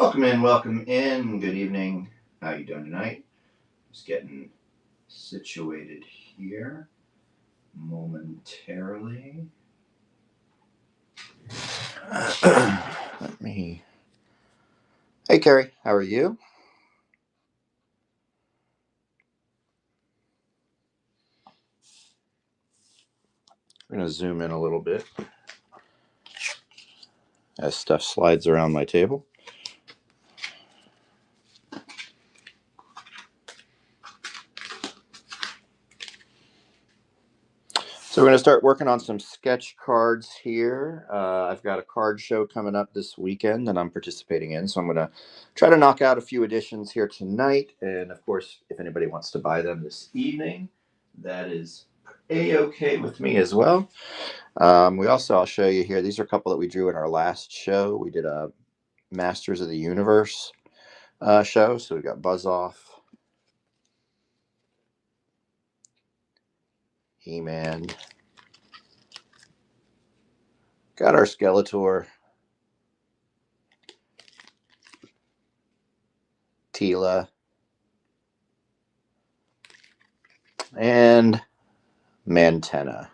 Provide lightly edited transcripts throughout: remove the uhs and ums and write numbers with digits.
Welcome in, welcome in. Good evening. How you doing tonight? Just getting situated here momentarily. Let me. Hey, Carrie. How are you? I'm going to zoom in a little bit as stuff slides around my table. So we're going to start working on some sketch cards here. I've got a card show coming up this weekend that I'm participating in, so I'm going to try to knock out a few editions here tonight. And of course, if anybody wants to buy them this evening, that is a-okay with me as well. I'll show you here. These are a couple that we drew in our last show. We did a Masters of the Universe show. So we got Buzz Off, He-Man, got our Skeletor, Teela, and Mantenna.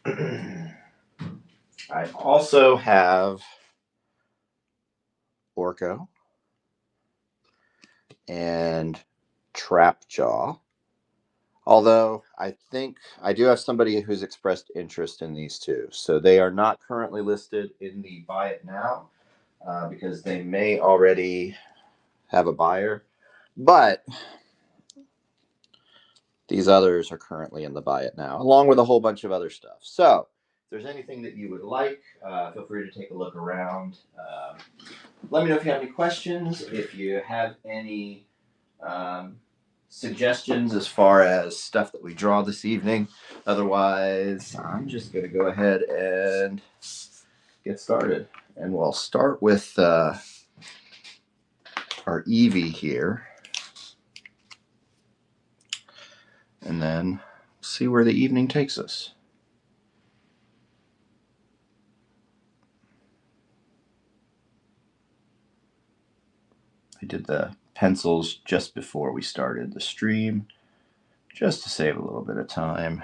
I also have Orko and Trapjaw. Although I think I do have somebody who's expressed interest in these two. So they are not currently listed in the Buy It Now because they may already have a buyer. But these others are currently in the Buy It Now, along with a whole bunch of other stuff. So if there's anything that you would like, feel free to take a look around. Let me know if you have any questions, if you have any suggestions as far as stuff that we draw this evening. Otherwise, I'm just going to go ahead and get started. And we'll start with our Eevee here. And then see where the evening takes us. I did the pencils just before we started the stream, just to save a little bit of time.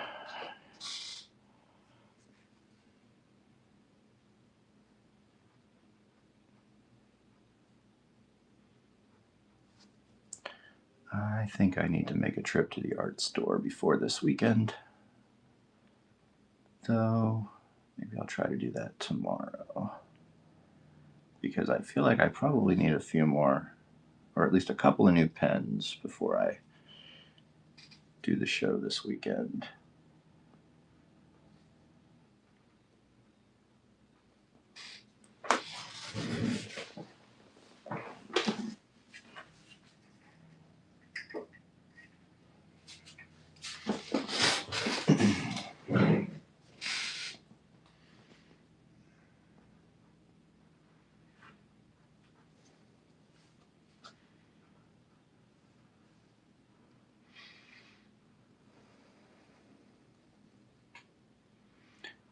I think I need to make a trip to the art store before this weekend. So maybe I'll try to do that tomorrow. Because I feel like I probably need a few more, or at least a couple of new pens before I do the show this weekend.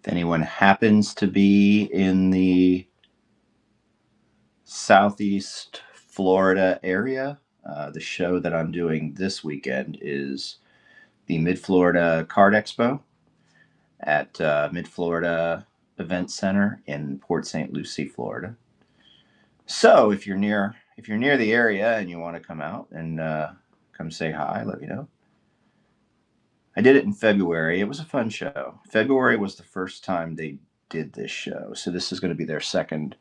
If anyone happens to be in the Southeast Florida area, the show that I'm doing this weekend is the Mid-Florida Card Expo at Mid-Florida Event Center in Port St. Lucie, Florida. So if you're near the area and you want to come out and come say hi, let me know. I did it in February. It was a fun show. February was the first time they did this show, so this is going to be their second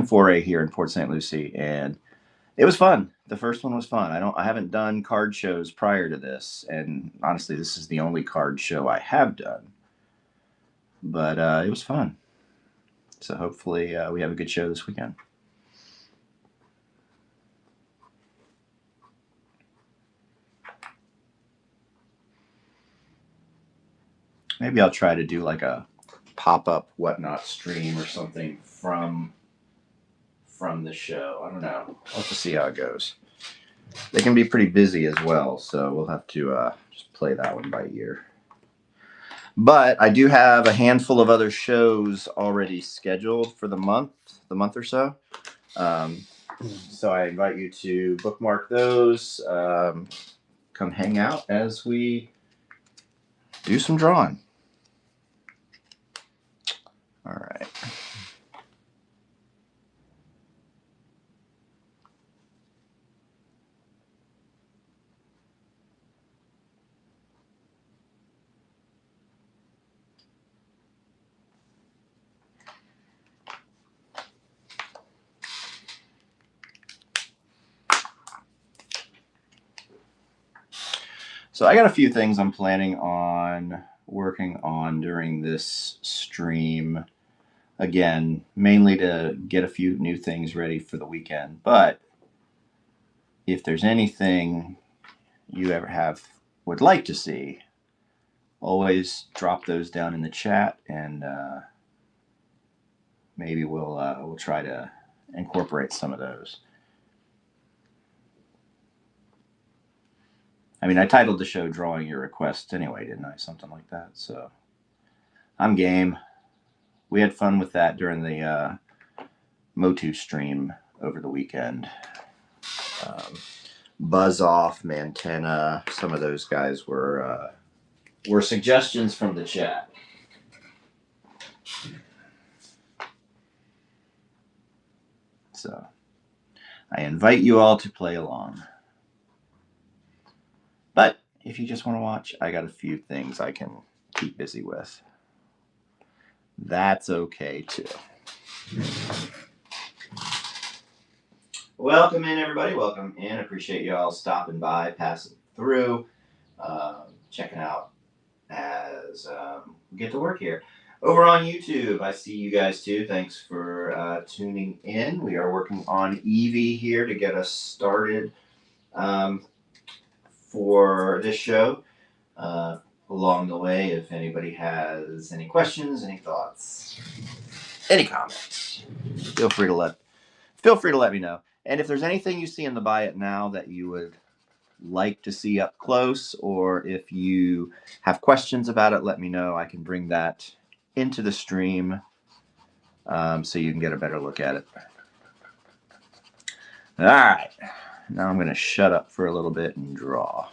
foray here in Port St. Lucie, and it was fun. The first one was fun. I haven't done card shows prior to this, and honestly, this is the only card show I have done. But it was fun. So hopefully we have a good show this weekend. Maybe I'll try to do like a pop-up whatnot stream or something from the show. I don't know. I'll have to see how it goes. They can be pretty busy as well, so we'll have to just play that one by ear. But I do have a handful of other shows already scheduled for the month or so. Um, so I invite you to bookmark those. Come hang out as we do some drawing. All right. So I got a few things I'm planning on working on during this stream. Again, mainly to get a few new things ready for the weekend. But if there's anything you ever would like to see, always drop those down in the chat, and maybe we'll try to incorporate some of those. I mean, I titled the show "Drawing Your Requests" anyway, didn't I? Something like that. So I'm game. We had fun with that during the Motu stream over the weekend. Buzz Off, Mantena, some of those guys were suggestions from the chat. So I invite you all to play along. But if you just want to watch, I got a few things I can keep busy with. That's okay too. Welcome in, everybody. Welcome in. Appreciate you all stopping by, passing through, checking out as we get to work here. Over on YouTube, I see you guys too. Thanks for tuning in. We are working on Eevee here to get us started for this show. Along the way, if anybody has any questions, any thoughts, any comments, feel free to let me know. And if there's anything you see in the Buy It Now that you would like to see up close, or if you have questions about it, let me know. I can bring that into the stream so you can get a better look at it. All right. Now I'm going to shut up for a little bit and draw.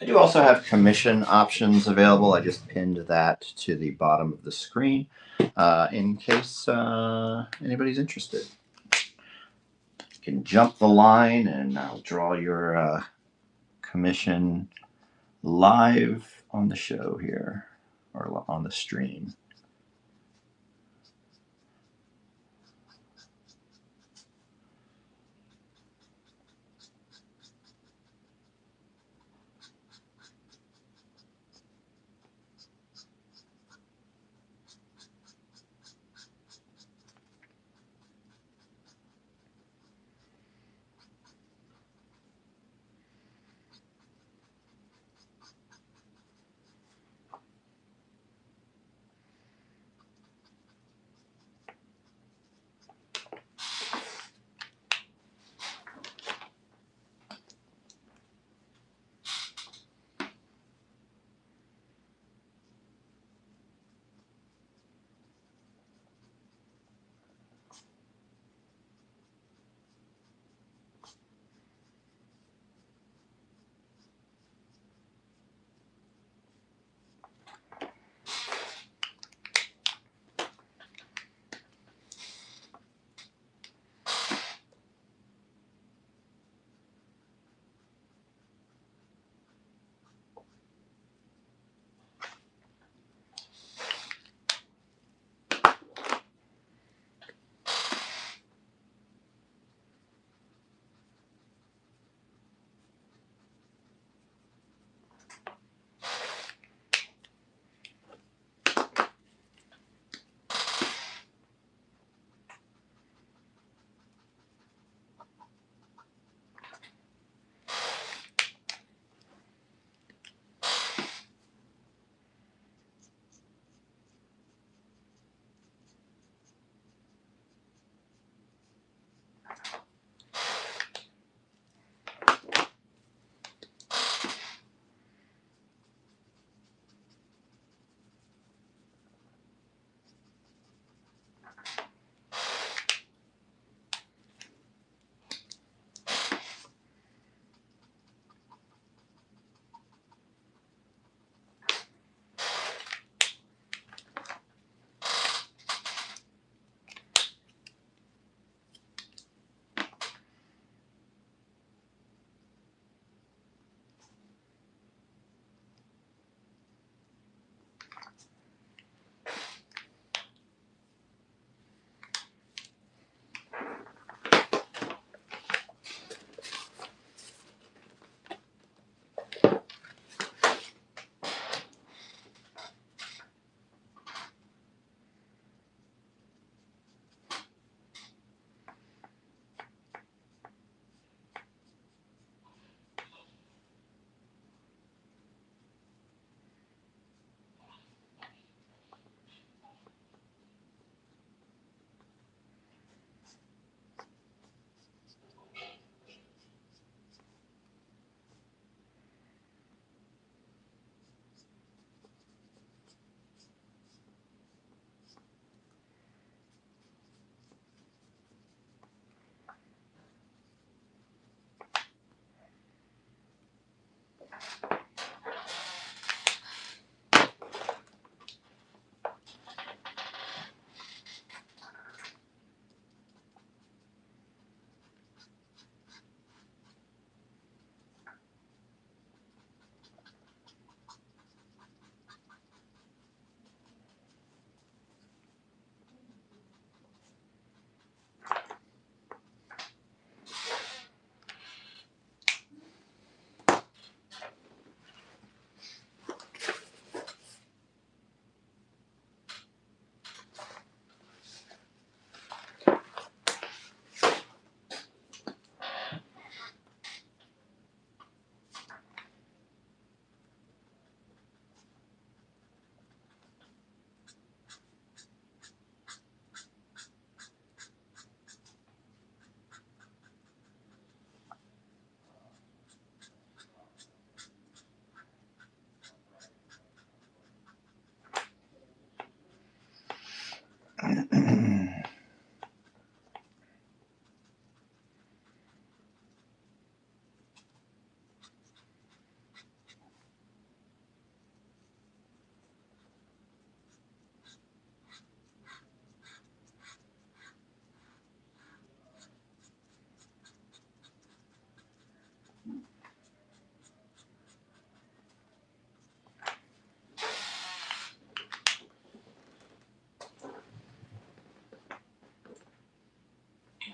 I do also have commission options available. I just pinned that to the bottom of the screen in case anybody's interested. You can jump the line and I'll draw your commission live on the show here or on the stream.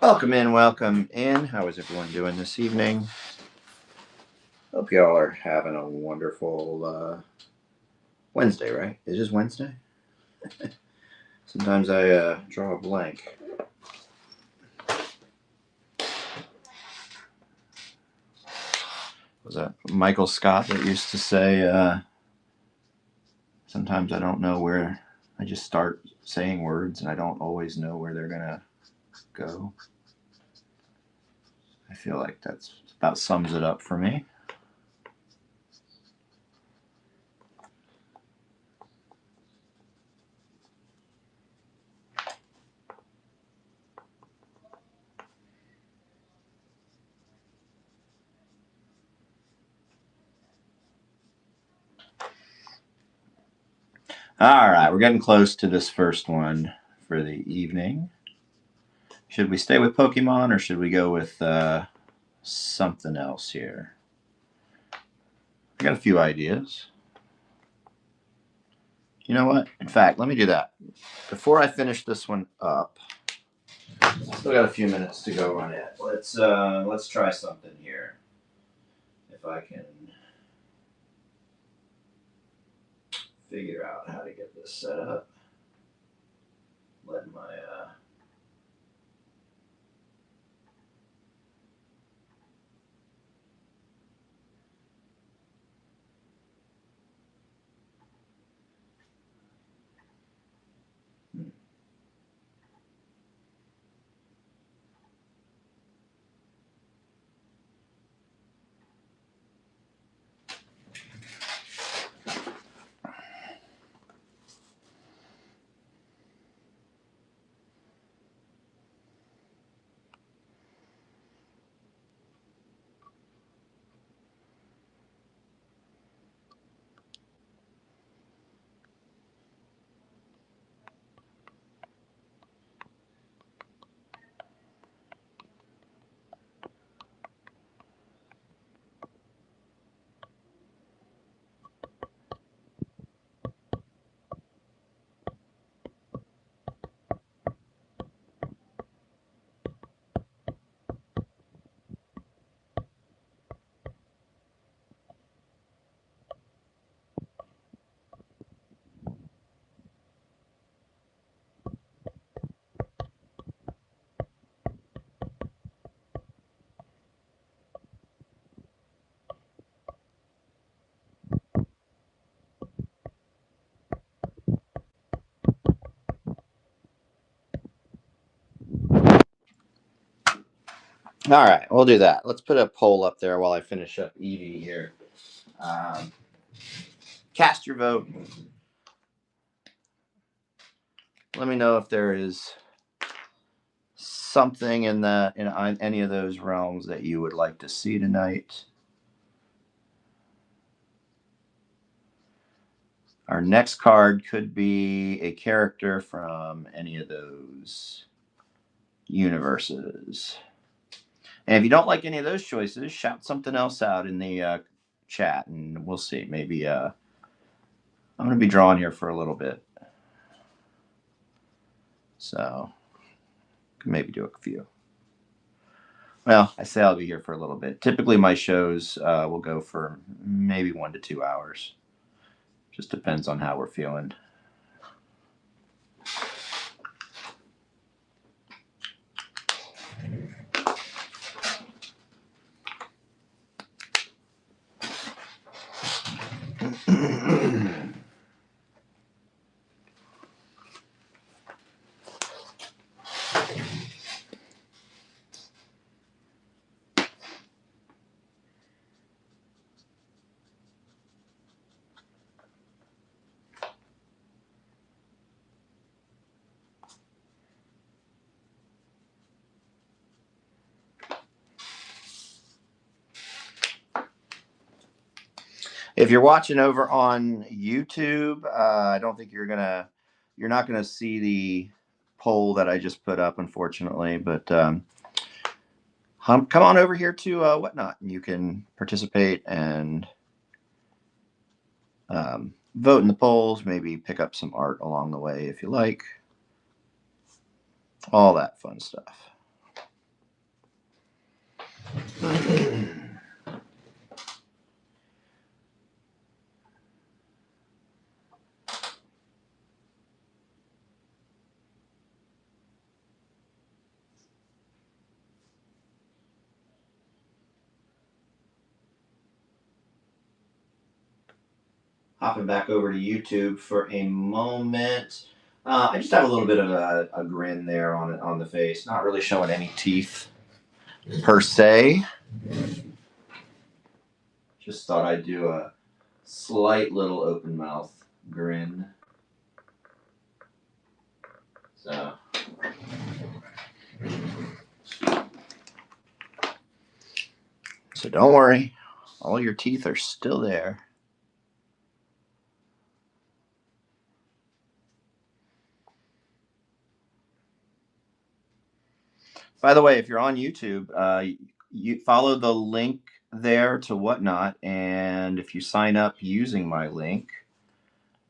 Welcome in, welcome in. How is everyone doing this evening? Hope y'all are having a wonderful Wednesday, right? Is this Wednesday? Sometimes I draw a blank. Was that Michael Scott that used to say, sometimes I don't know where, I just start saying words and I don't always know where they're going to go. I feel like that's about sums it up for me. All right, we're getting close to this first one for the evening. Should we stay with Pokemon or should we go with something else here? I got a few ideas. You know what? In fact, let me do that. Before I finish this one up, still got a few minutes to go on it. Let's try something here. If I can figure out how to get this set up. Let my All right, we'll do that. Let's put a poll up there while I finish up Eevee here. Cast your vote. Let me know if there is something in any of those realms that you would like to see tonight. Our next card could be a character from any of those universes. And if you don't like any of those choices, shout something else out in the chat, and we'll see. Maybe I'm going to be drawing here for a little bit, so maybe do a few. Well, I say I'll be here for a little bit. Typically, my shows will go for maybe 1 to 2 hours. Just depends on how we're feeling. If you're watching over on YouTube, I don't think you're not gonna see the poll that I just put up, unfortunately. But come on over here to Whatnot, and you can participate and vote in the polls. Maybe pick up some art along the way if you like. All that fun stuff. hopping back over to YouTube for a moment. I just have a little bit of a grin there on the face, not really showing any teeth per se. Just thought I'd do a slight little open mouth grin. So don't worry, all your teeth are still there. By the way, if you're on YouTube, you follow the link there to Whatnot, and if you sign up using my link,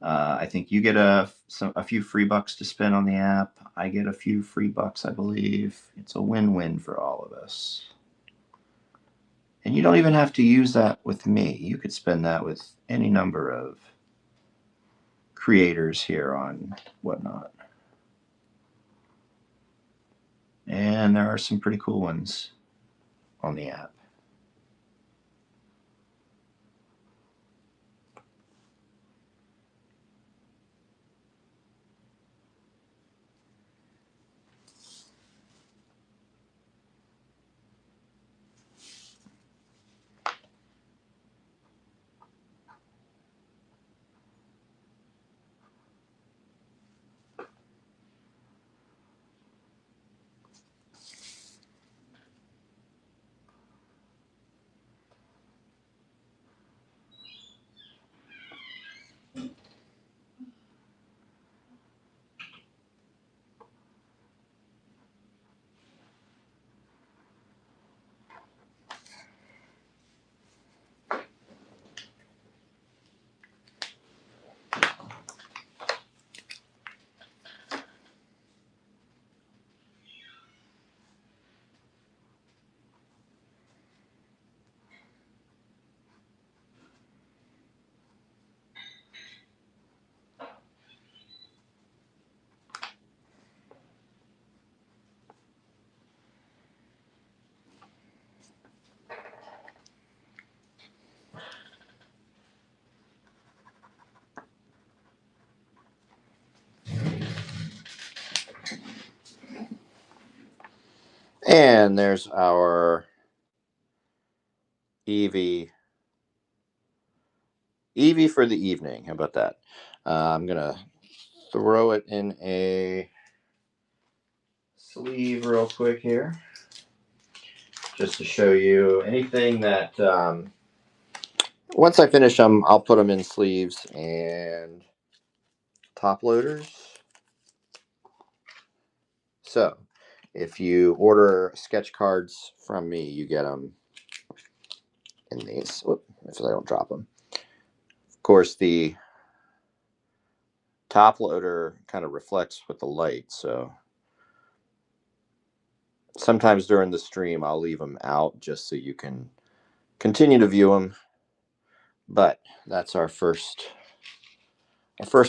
I think you get a few free bucks to spend on the app. I get a few free bucks, I believe. It's a win-win for all of us. And you don't even have to use that with me. You could spend that with any number of creators here on Whatnot. And there are some pretty cool ones on the app. And there's our Eevee for the evening. How about that? I'm going to throw it in a sleeve real quick here, just to show you anything that once I finish them, I'll put them in sleeves and top loaders. So if you order sketch cards from me, you get them in these. Whoop, if I don't drop them. Of course, the top loader kind of reflects with the light, so sometimes during the stream I'll leave them out just so you can continue to view them. But that's our first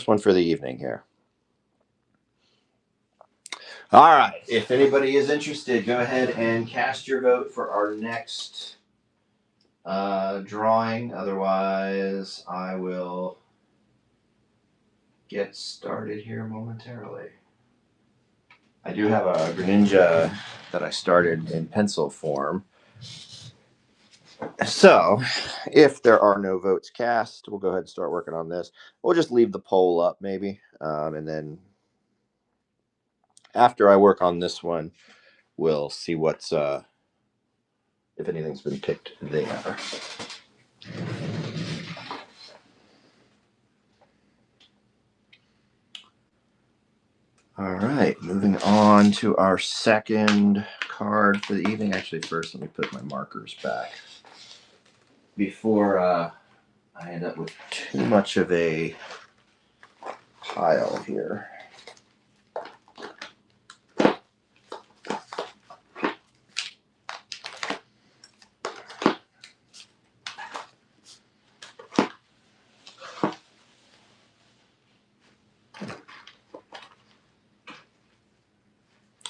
one for the evening here. All right, if anybody is interested, go ahead and cast your vote for our next drawing. Otherwise, I will get started here momentarily. I do have a Greninja that I started in pencil form. So, if there are no votes cast, we'll go ahead and start working on this. We'll just leave the poll up maybe, and then after I work on this one, we'll see what's if anything's been picked there. All right, moving on to our second card for the evening. Actually, first, let me put my markers back before I end up with too much of a pile here.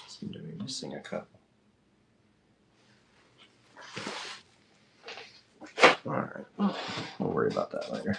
Seem to be missing a couple. All right, we'll worry about that later.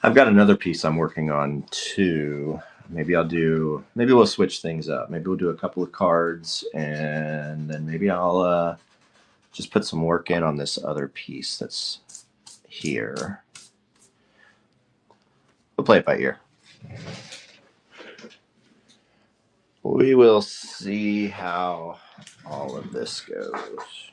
I've got another piece I'm working on too. Maybe we'll switch things up. Maybe we'll do a couple of cards, and then maybe I'll just put some work in on this other piece that's here. We'll play it by ear. We will see how all of this goes.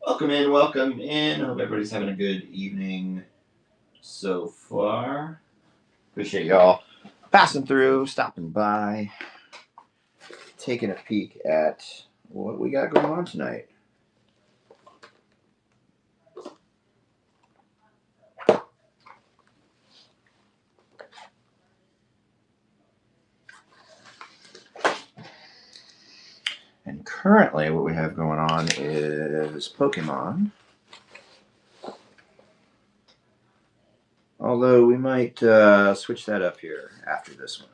Welcome in, welcome in. I hope everybody's having a good evening so far. Appreciate y'all passing through, stopping by, taking a peek at what we got going on tonight. And currently, what we have going on is Pokemon. Although we might switch that up here after this one.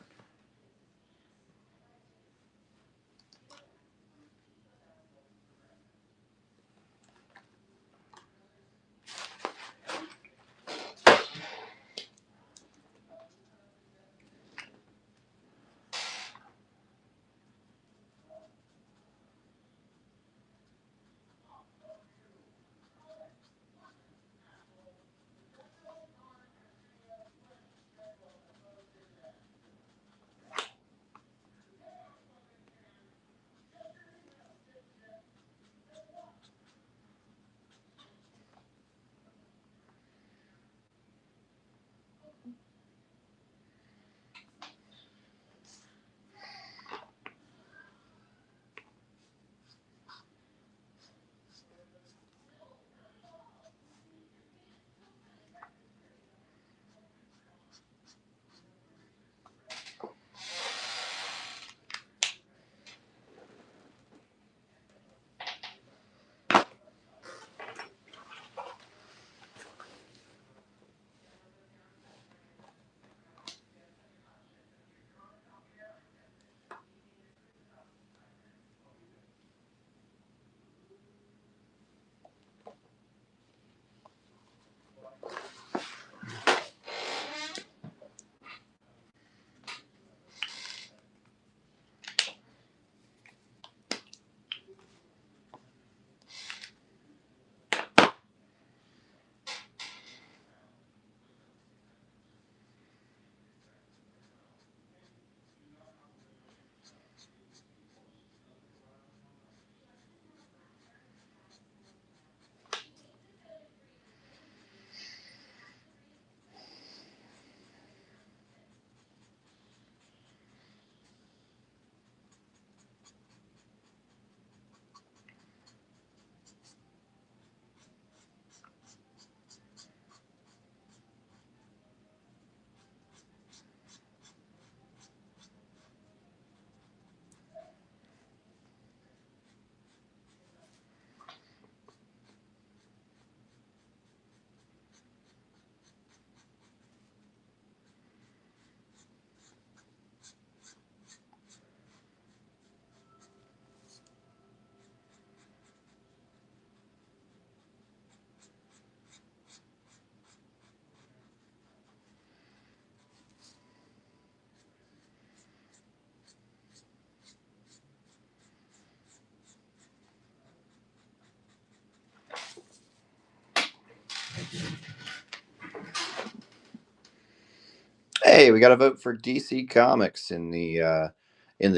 Hey, we got a vote for DC Comics in the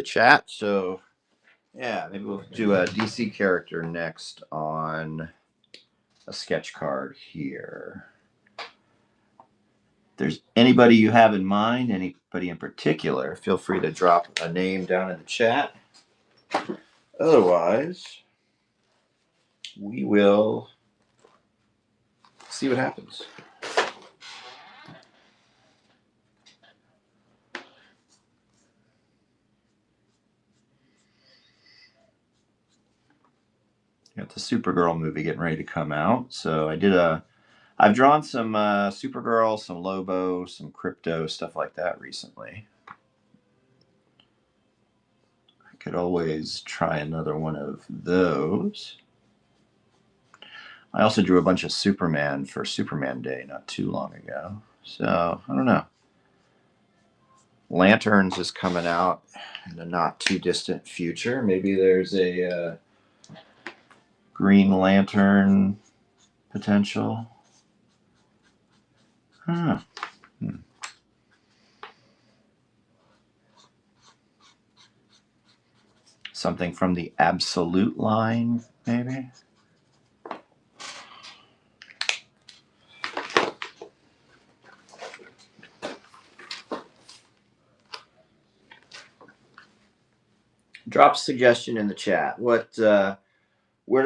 chat. So yeah, maybe we'll do a DC character next on a sketch card here. If there's anybody you have in mind, anybody in particular, feel free to drop a name down in the chat. Otherwise, we will see what happens. Got the Supergirl movie getting ready to come out, so I did a I've drawn some Supergirl, some Lobo, some Crypto, stuff like that recently. I could always try another one of those. I also drew a bunch of Superman for Superman Day not too long ago. So, I don't know. Lanterns is coming out in the not too distant future. Maybe there's a Green Lantern potential. Huh. Something from the Absolute line, maybe? Drop a suggestion in the chat. Where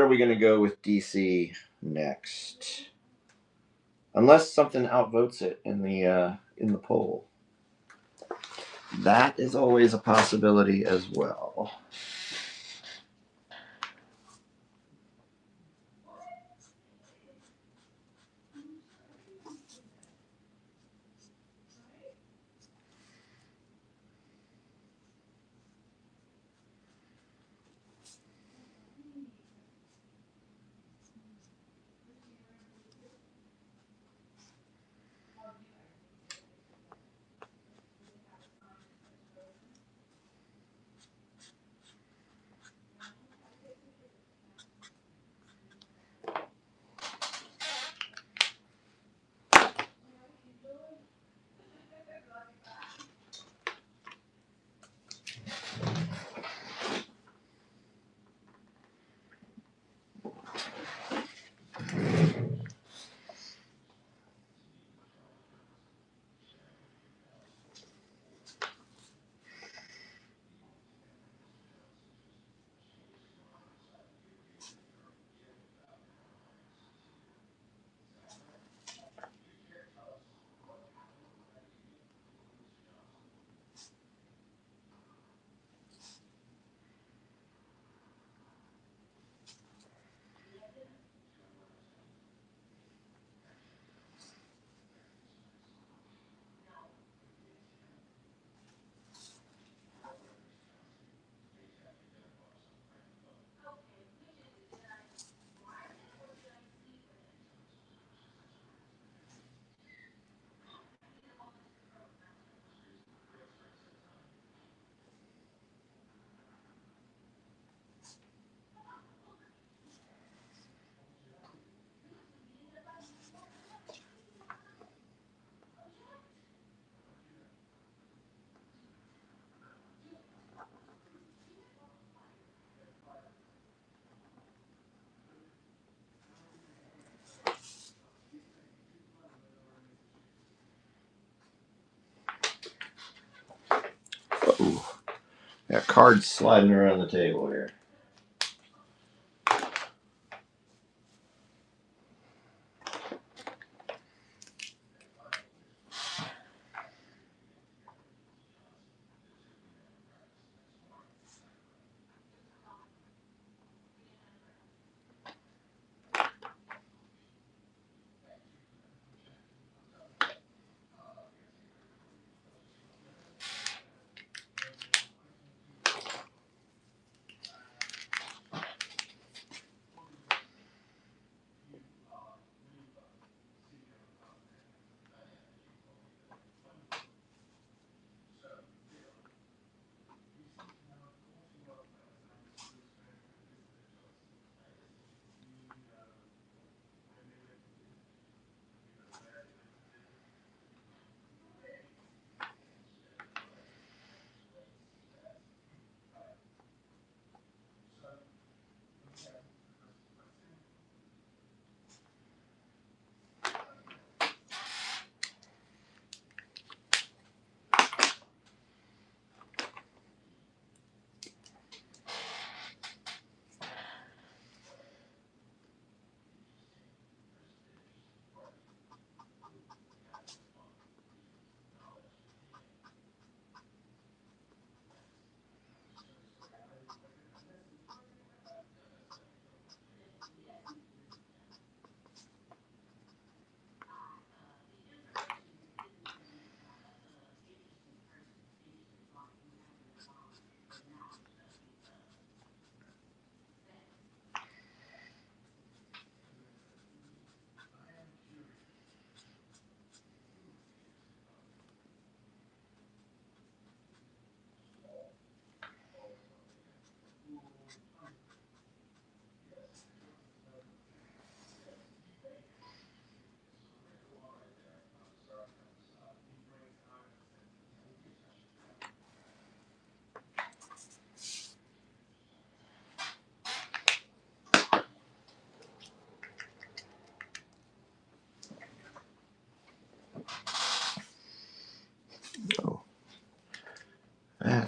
are we going to go with DC next? Unless something outvotes it in the poll. That is always a possibility as well. Uh-oh. Got cards sliding around the table here.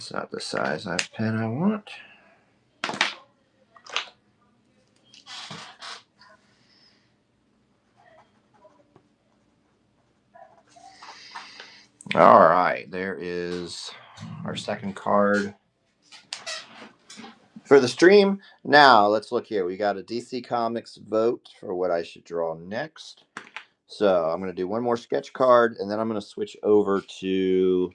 That's not the size of pen I want. All right, there is our second card for the stream. Now, let's look here. We got a DC Comics vote for what I should draw next. So I'm going to do one more sketch card, and then I'm going to switch over to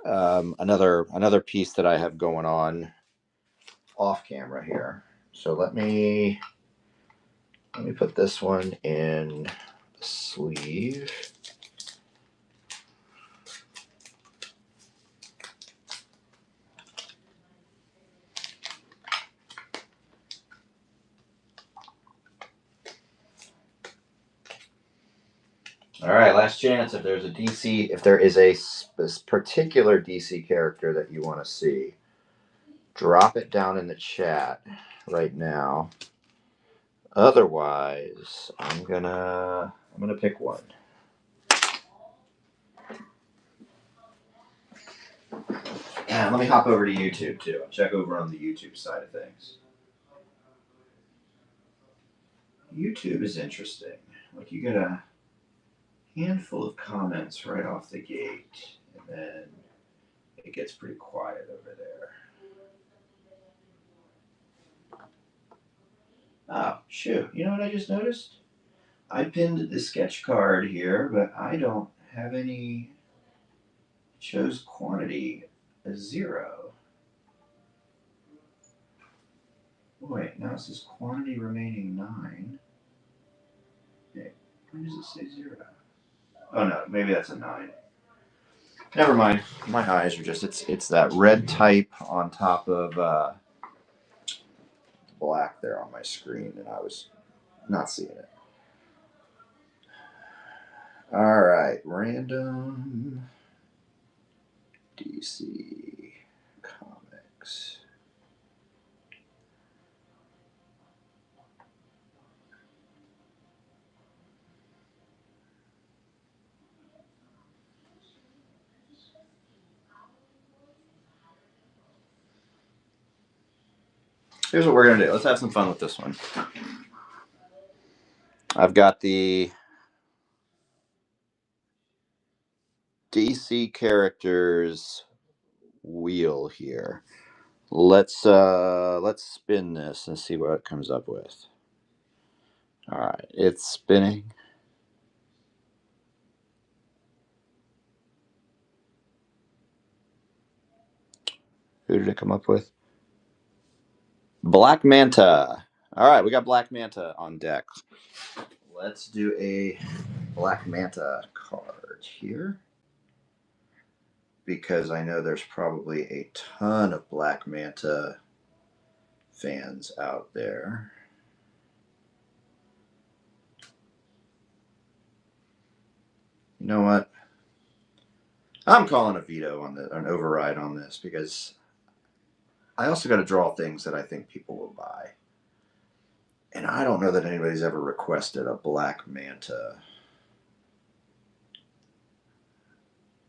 another piece that I have going on off camera here. So let me put this one in the sleeve. All right, last chance. If there's a DC, if there is a particular DC character that you want to see, drop it down in the chat right now. Otherwise, I'm gonna pick one. And let me hop over to YouTube too. I'll check over on the YouTube side of things. YouTube is interesting. Like, you get a handful of comments right off the gate, and then it gets pretty quiet over there. Oh, shoot. You know what I just noticed? I pinned the sketch card here, but I don't have any. It shows quantity as 0. Wait, now it says quantity remaining 9. Hey, where does it say 0? Oh no, maybe that's a 9. Never mind. My eyes are just, it's that red type on top of black there on my screen, and I was not seeing it. All right, random DC Comics. Here's what we're going to do. Let's have some fun with this one. I've got the DC characters wheel here. Let's spin this and see what it comes up with. All right, it's spinning. Who did it come up with? Black Manta. All right, we got Black Manta on deck. Let's do a Black Manta card here, because I know there's probably a ton of Black Manta fans out there. You know what? I'm calling a veto on an override on this, because I also got to draw things that I think people will buy. And I don't know that anybody's ever requested a Black Manta,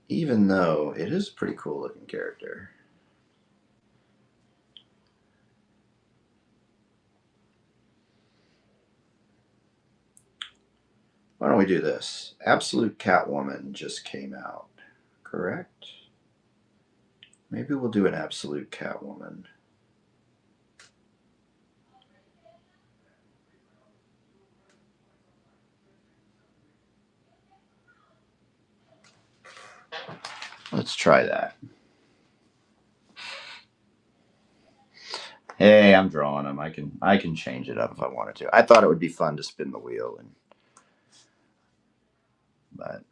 even though it is a pretty cool looking character. Why don't we do this? Absolute Catwoman just came out, correct? Maybe we'll do an Absolute Catwoman. Let's try that. Hey, I'm drawing them. I can change it up if I wanted to. I thought it would be fun to spin the wheel, but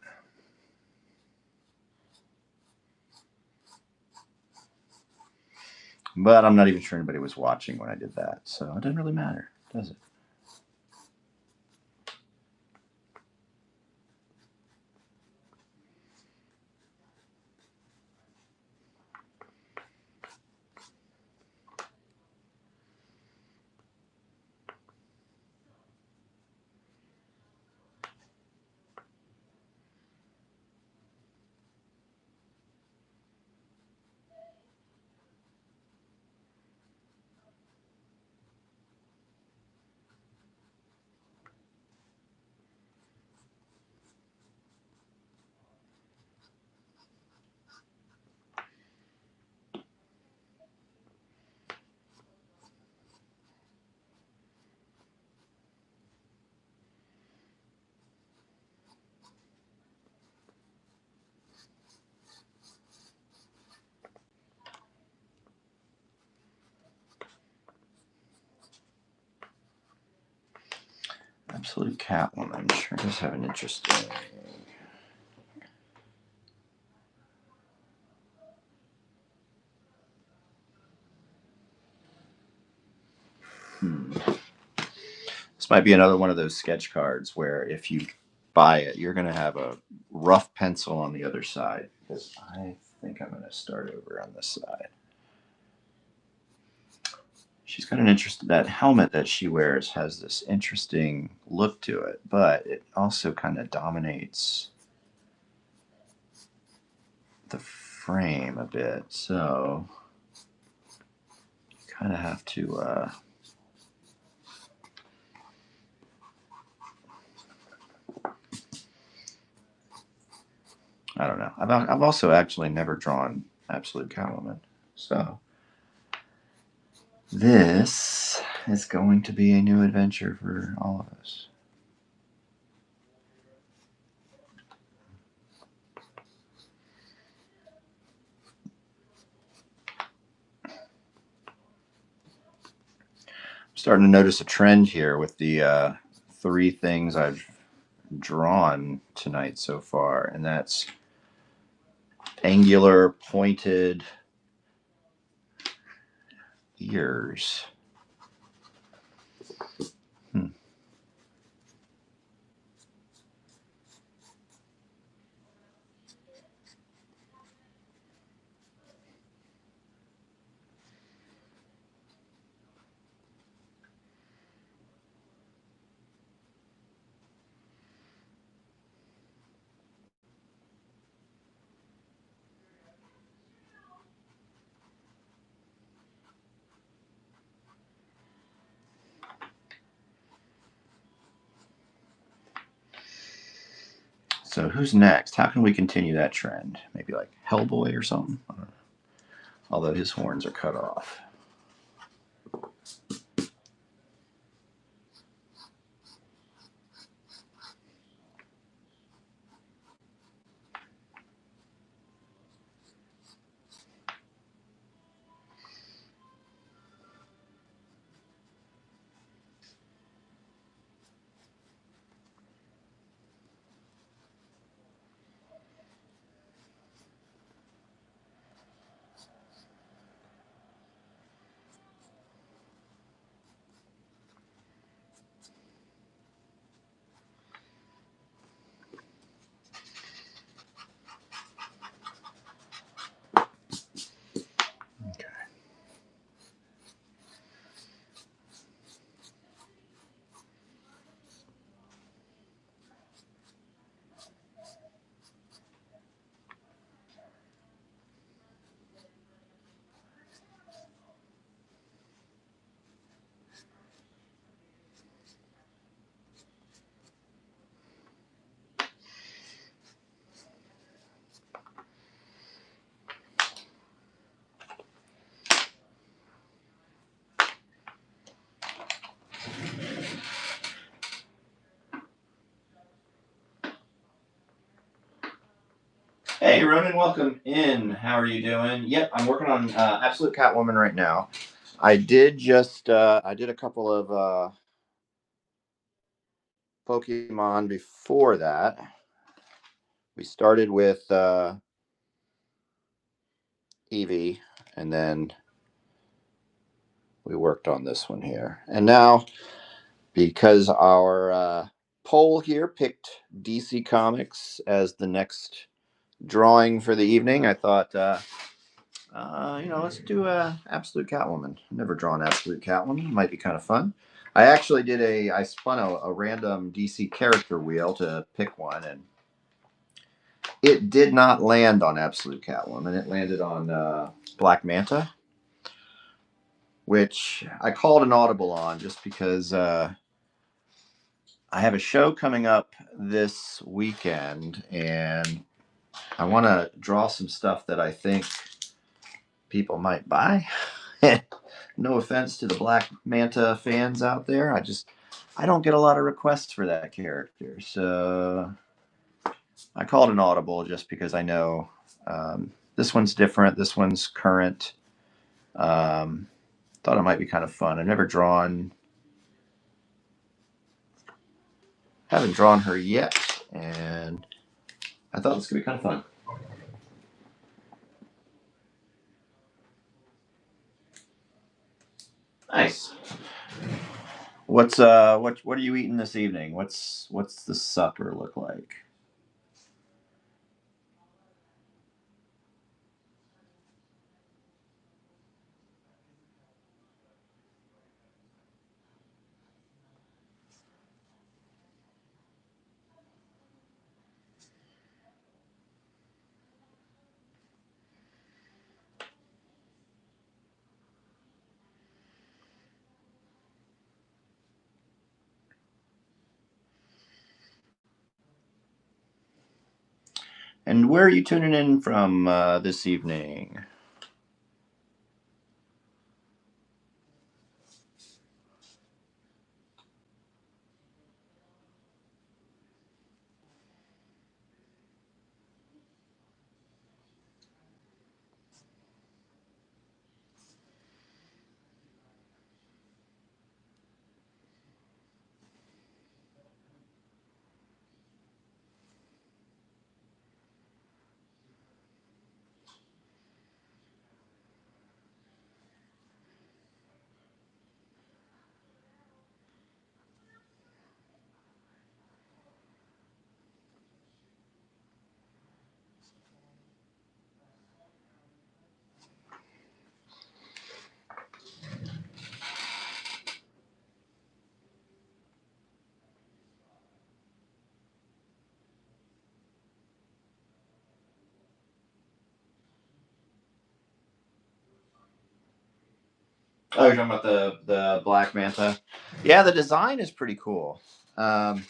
I'm not even sure anybody was watching when I did that, so it doesn't really matter, does it? Absolute Catwoman sure does have an interesting. This might be another one of those sketch cards where if you buy it, you're going to have a rough pencil on the other side. Because I think I'm going to start over on this side. She's got an interest. That helmet that she wears has this interesting look to it, but it also kind of dominates the frame a bit. So you kind of have to. I don't know. I've also actually never drawn Absolute Catwoman, so this is going to be a new adventure for all of us. I'm starting to notice a trend here with the 3 things I've drawn tonight so far, and that's angular, pointed ears. So who's next? How can we continue that trend? Maybe like Hellboy or something? I don't know. Although his horns are cut off. Hey, Ronan, welcome in. How are you doing? Yep, I'm working on Absolute Catwoman right now. I did I did a couple of Pokemon before that. We started with Eevee, and then we worked on this one here. And now, because our poll here picked DC Comics as the next drawing for the evening, I thought, let's do Absolute Catwoman. Never drawn Absolute Catwoman. Might be kind of fun. I spun a random DC character wheel to pick one, and it did not land on Absolute Catwoman. It landed on Black Manta, which I called an audible on just because I have a show coming up this weekend, and I want to draw some stuff that I think people might buy. No offense to the Black Manta fans out there. I don't get a lot of requests for that character. So I called an audible just because I know this one's different. This one's current. Thought it might be kind of fun. I've never drawn Haven't drawn her yet, and I thought this could be kind of fun. Nice. What are you eating this evening? What's the supper look like? And where are you tuning in from this evening? Oh, you're talking about the Black Manta. Yeah, the design is pretty cool. Um,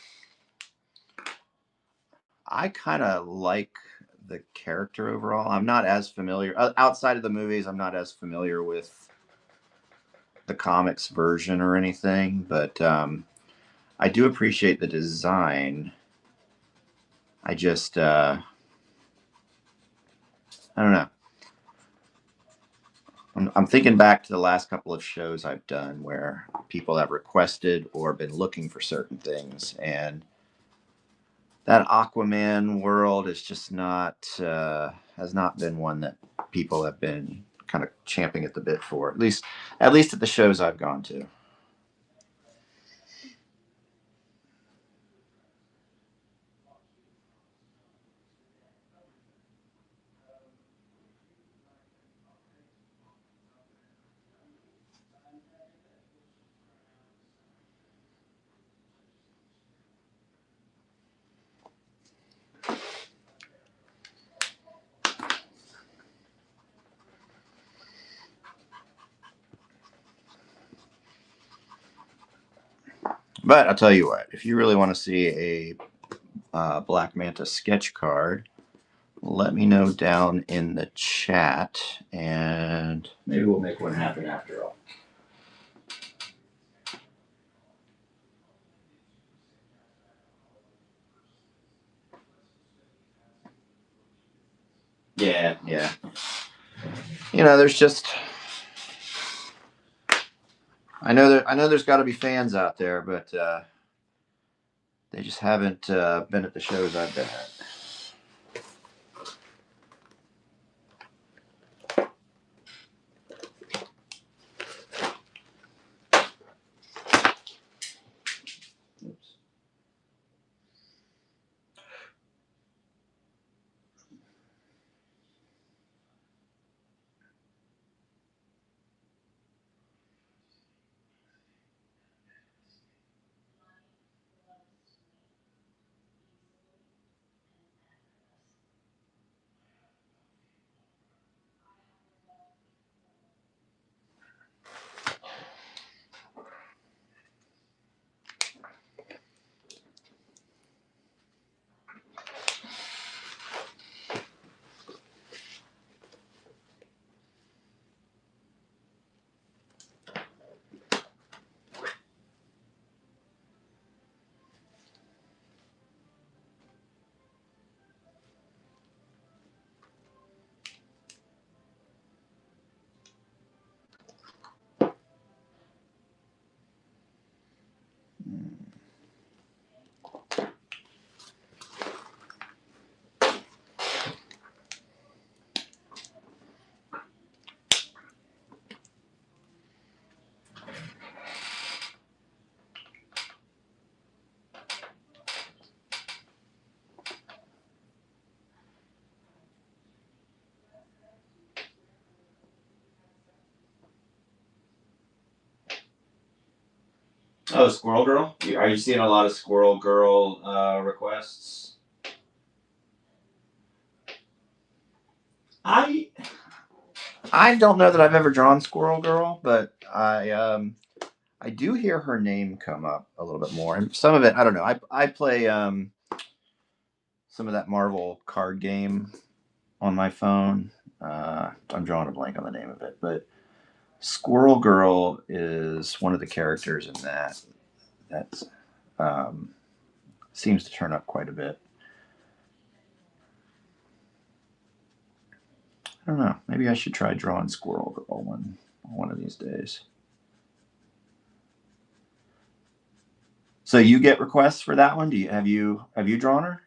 I kind of like the character overall. I'm not as familiar outside of the movies. I'm not as familiar with the comics version or anything, but I do appreciate the design. I just I don't know. I'm thinking back to the last couple of shows I've done where people have requested or been looking for certain things, and that Aquaman world is just not has not been one that people have been kind of champing at the bit for. At least at the shows I've gone to. But I'll tell you what, if you really want to see a Black Manta sketch card, let me know down in the chat, and maybe we'll make one happen after all. Yeah, yeah. There's just I know there's got to be fans out there, but they just haven't been at the shows I've been at. Oops. Oh, Squirrel Girl. Are you seeing a lot of Squirrel Girl requests? I don't know that I've ever drawn Squirrel Girl, but I do hear her name come up a little bit more, and some of it I don't know. I play some of that Marvel card game on my phone. I'm drawing a blank on the name of it, but Squirrel Girl is one of the characters in that. That's um, seems to turn up quite a bit. I don't know. Maybe I should try drawing Squirrel Girl one of these days. So you get requests for that one? Do you have you drawn her?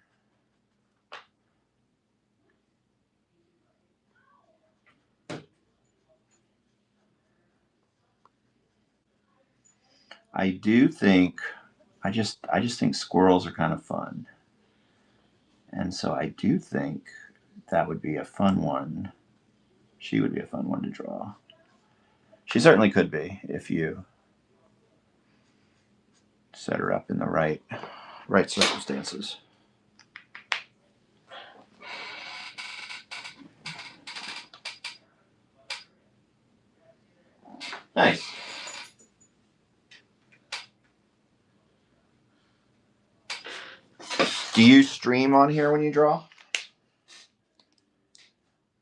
I do think I just think squirrels are kind of fun. And so I do think that would be a fun one. She would be a fun one to draw. She certainly could be if you set her up in the right circumstances. Nice. Do you stream on here when you draw?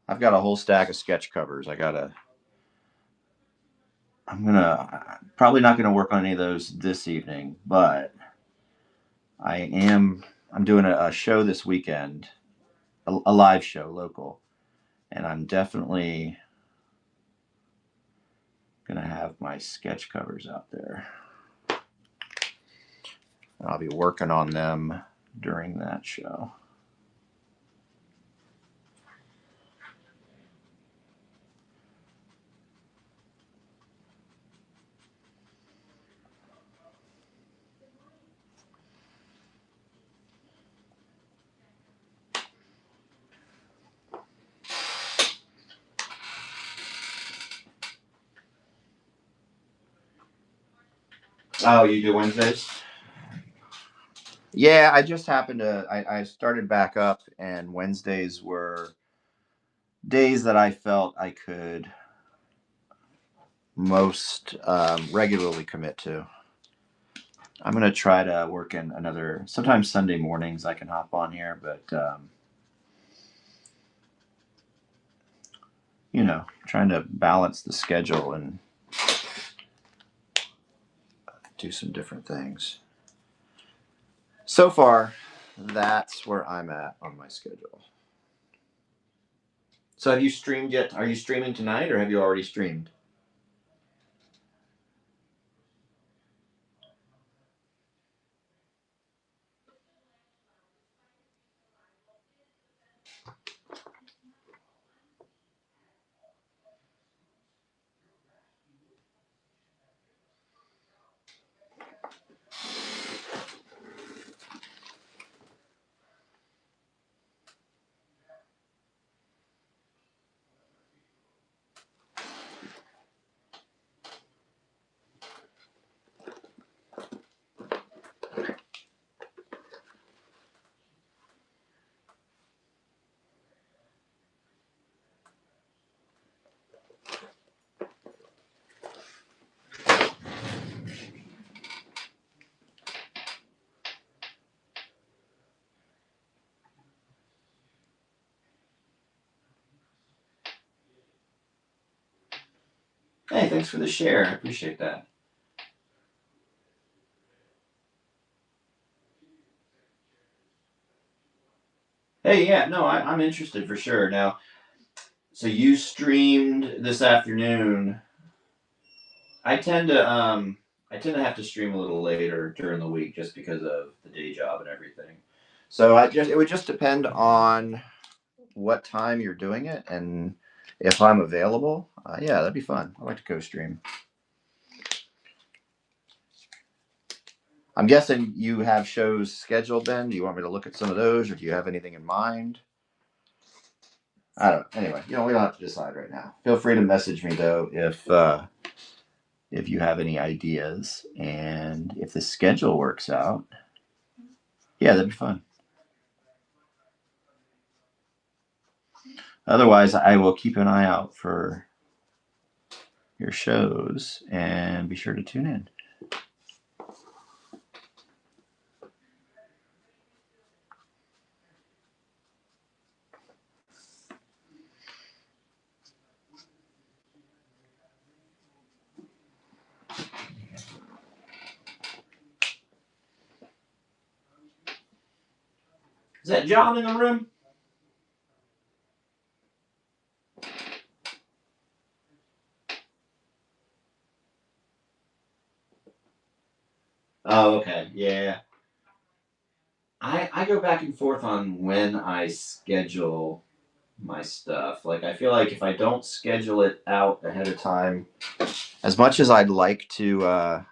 I've got a whole stack of sketch covers. I'm gonna probably not gonna work on any of those this evening, but I'm doing a show this weekend, a live show local, and I'm definitely gonna have my sketch covers out there. I'll be working on them during that show. Oh, you do Wednesdays? Yeah, I just happened to. I started back up, and Wednesdays were days that I felt I could most regularly commit to. I'm gonna try to work in another. Sometimes Sunday mornings I can hop on here, but trying to balance the schedule and do some different things. So far, that's where I'm at on my schedule. So have you streamed yet? Are you streaming tonight, or have you already streamed? Hey, thanks for the share. I appreciate that. Hey, yeah, no, I'm interested for sure. Now, so you streamed this afternoon. I tend to have to stream a little later during the week just because of the day job and everything. So it would just depend on what time you're doing it and if I'm available. Yeah, that'd be fun. I'd like to co-stream. I'm guessing you have shows scheduled then. Do you want me to look at some of those, or do you have anything in mind? I don't. Anyway, we don't have to decide right now. Feel free to message me though if if you have any ideas, and if the schedule works out, yeah, that'd be fun. Otherwise, I will keep an eye out for your shows and be sure to tune in. Is that John in the room? Oh, okay. Yeah. I go back and forth on when I schedule my stuff. Like, I feel like if I don't schedule it out ahead of time, as much as I'd like to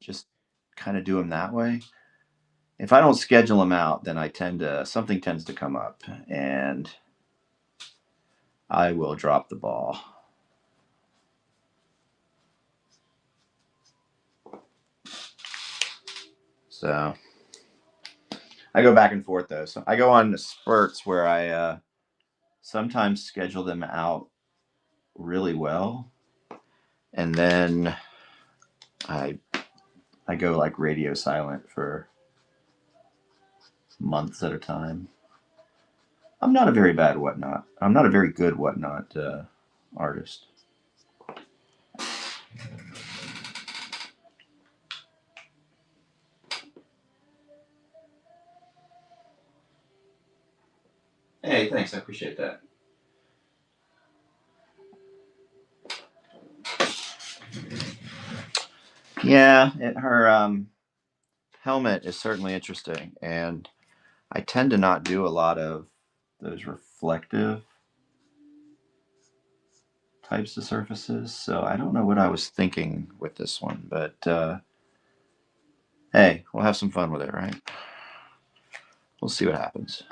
just kind of do them that way, if I don't schedule them out, then something tends to come up and I will drop the ball. So I go back and forth though. So I go on spurts where I sometimes schedule them out really well, and then I I go like radio silent for months at a time. I'm not a very bad whatnot. I'm not a very good whatnot artist. Hey, thanks. I appreciate that. Yeah, her helmet is certainly interesting, and I tend to not do a lot of those reflective types of surfaces, so I don't know what I was thinking with this one, but hey, we'll have some fun with it, right? We'll see what happens.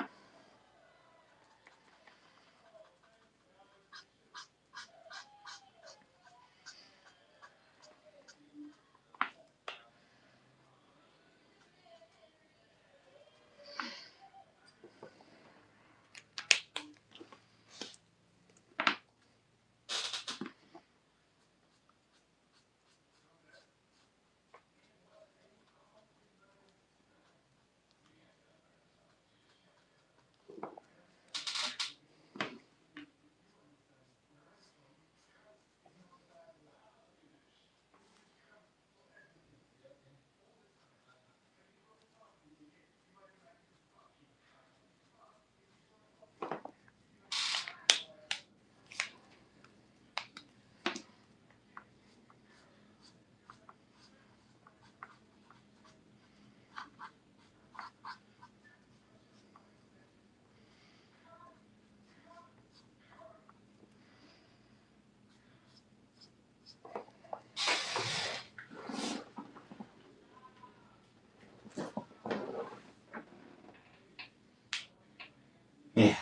Yeah.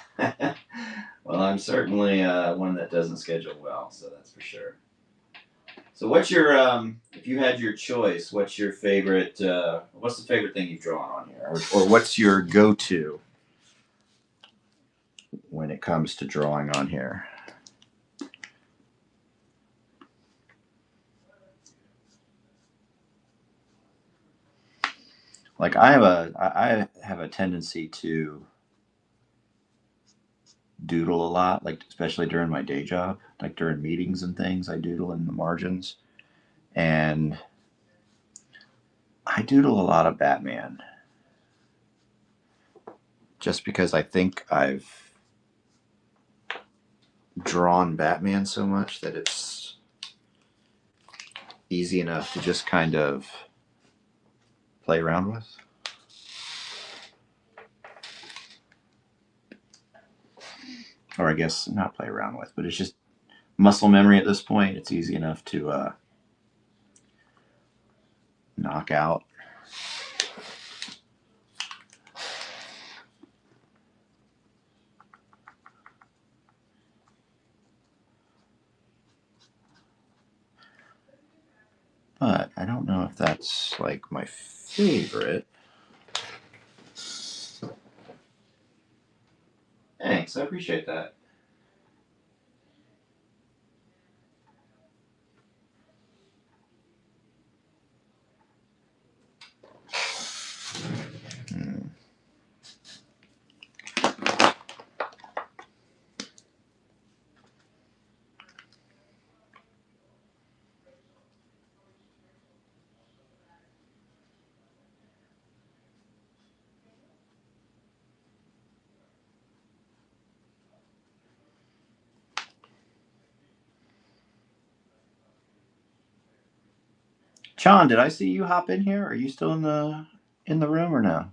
Well, I'm certainly one that doesn't schedule well, so that's for sure. So, what's your if you had your choice, what's your favorite? What's the favorite thing you've drawn on here, or what's your go-to when it comes to drawing on here? Like I have a tendency to doodle a lot, like especially during my day job, like during meetings and things, I doodle in the margins, and I doodle a lot of Batman just because I think I've drawn Batman so much that it's easy enough to just kind of play around with. Or I guess not play around with, but it's just muscle memory at this point. It's easy enough to knock out. That's like my favorite. Thanks, I appreciate that. Hmm. John, did I see you hop in here? Are you still in the room or no?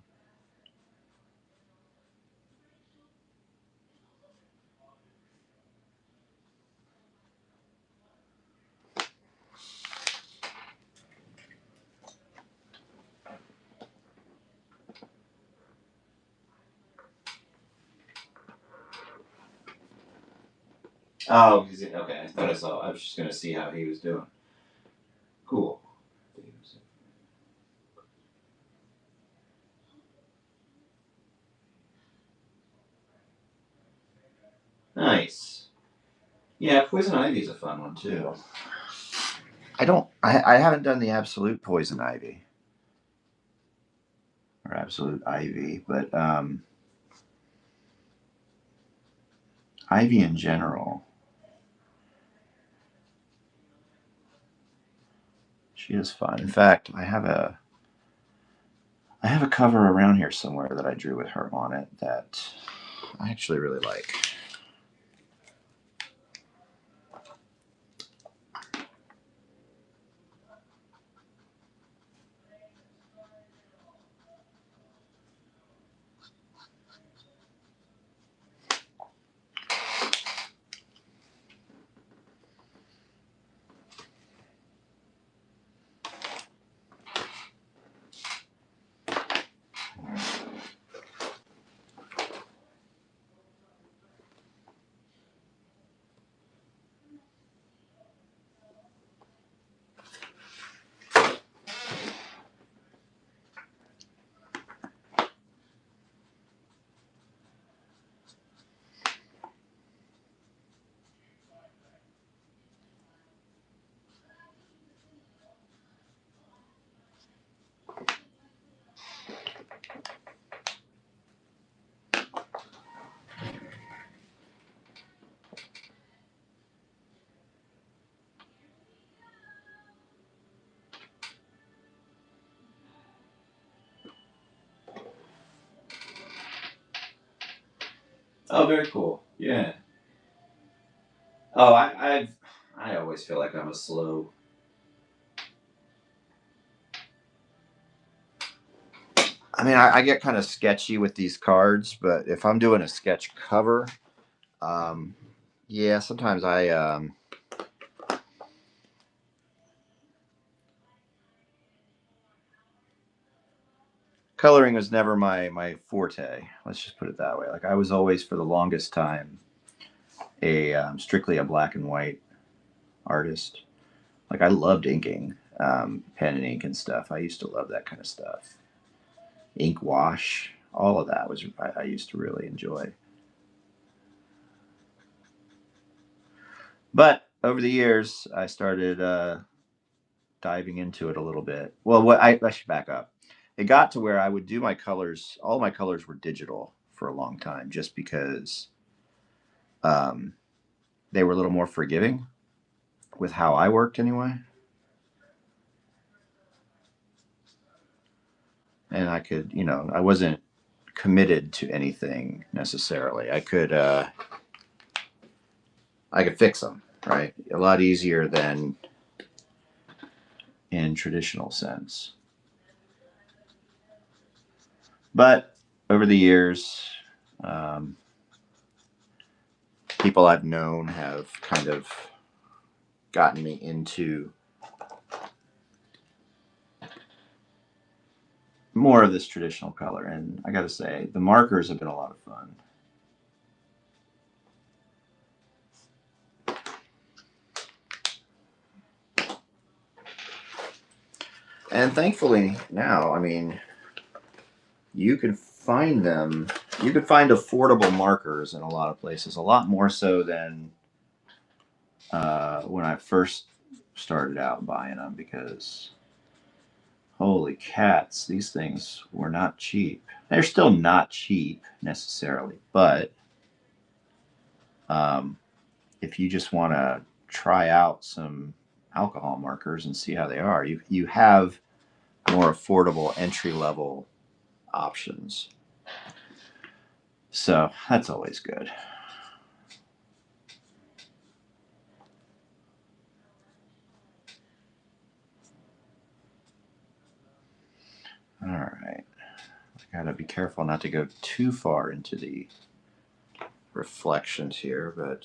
Oh, okay. I thought I saw. I was just gonna see how he was doing. Cool. Nice. Yeah, poison ivy is a fun one too. I don't. I haven't done the absolute poison ivy or absolute ivy, but ivy in general. She is fun. In fact, I have a cover around here somewhere that I drew with her on it that I actually really like. Oh, very cool. Yeah. Oh, I always feel like I'm a slow. I mean, I get kind of sketchy with these cards, but if I'm doing a sketch cover, um, yeah, sometimes coloring was never my forte. Let's just put it that way. Like I was always for the longest time a strictly a black and white artist. Like I loved inking, pen and ink and stuff. I used to love that kind of stuff. Ink wash, all of that was I used to really enjoy. But over the years, I started diving into it a little bit. Well, I should back up. It got to where I would do my colors. All my colors were digital for a long time, just because um, they were a little more forgiving with how I worked anyway, and I could, I wasn't committed to anything necessarily. I could fix them, right? A lot easier than in traditional sense. But over the years, um, people I've known have kind of gotten me into more of this traditional color. And I got to say, the markers have been a lot of fun. And thankfully now, I mean, you can find them. You can find affordable markers in a lot of places, a lot more so than when I first started out buying them, because holy cats, these things were not cheap. They're still not cheap necessarily, but um, if you just want to try out some alcohol markers and see how they are, you have more affordable entry level options. So that's always good. All right. I gotta be careful not to go too far into the reflections here, but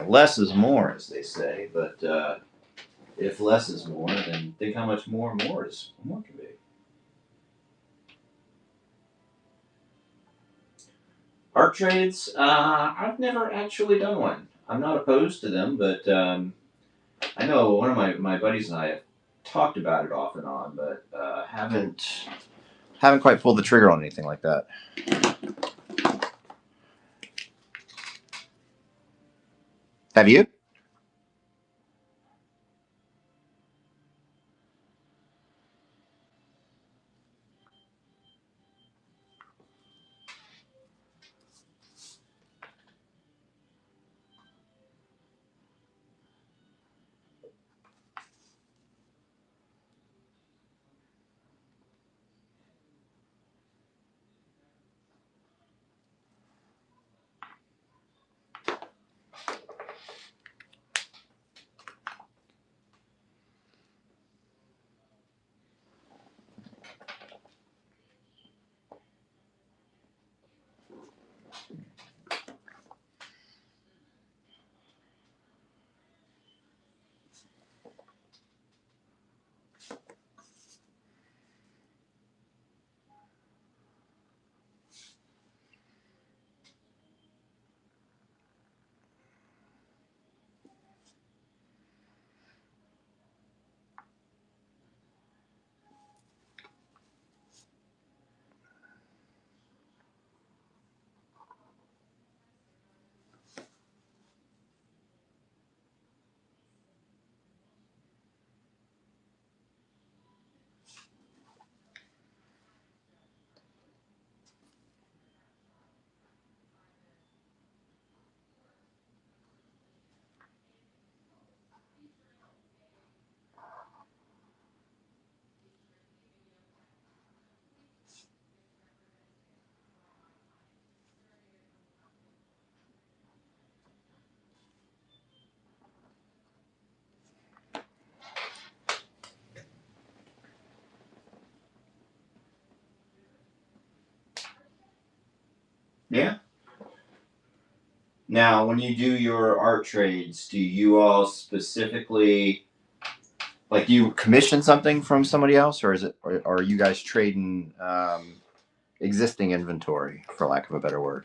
less is more, as they say. But if less is more, then think how much more can be. Art trades, I've never actually done one. I'm not opposed to them, but I know one of my buddies and I have talked about it off and on, but haven't quite pulled the trigger on anything like that. Have you? Yeah. Now, when you do your art trades, do you all specifically like do you commission something from somebody else, or or are you guys trading existing inventory, for lack of a better word?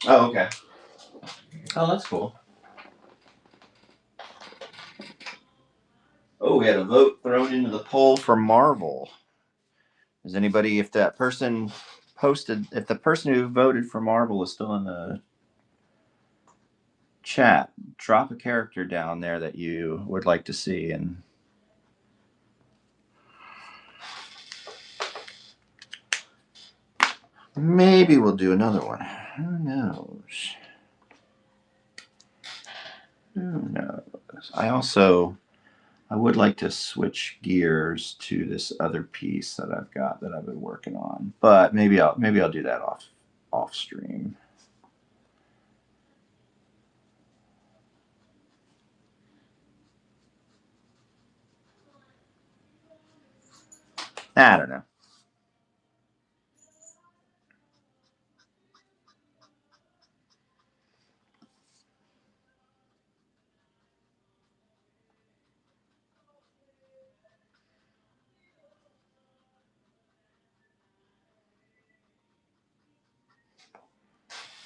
Oh, okay. Oh, that's cool. Oh, we had a vote thrown into the poll for Marvel. Does anybody, if that person if the person who voted for Marvel is still in the chat, drop a character down there that you would like to see, and maybe we'll do another one. Who knows? Who knows? I would like to switch gears to this other piece that I've got that I've been working on, but maybe I'll do that off stream. I don't know.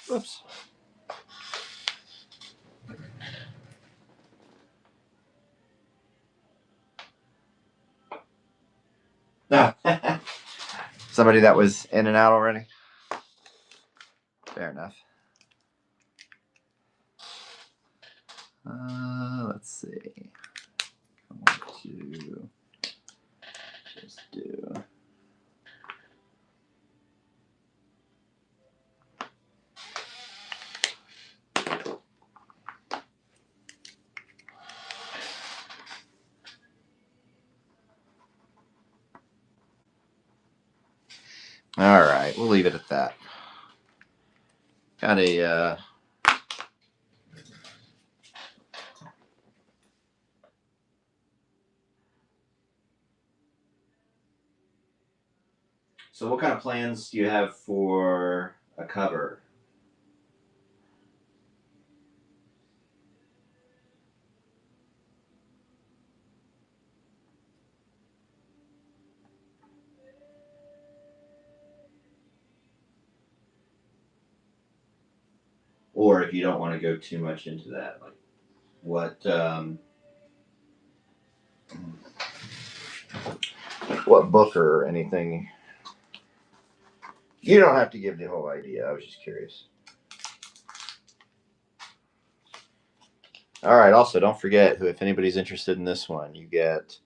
Whoops. No. Somebody that was in and out already? Fair enough. Let's see. I want to just do. All right, we'll leave it at that. Got a. So, what kind of plans do you have for a cover? Or if you don't want to go too much into that, like what book or anything? You don't have to give the whole idea. I was just curious. All right. Also, don't forget who, if anybody's interested in this one, you get.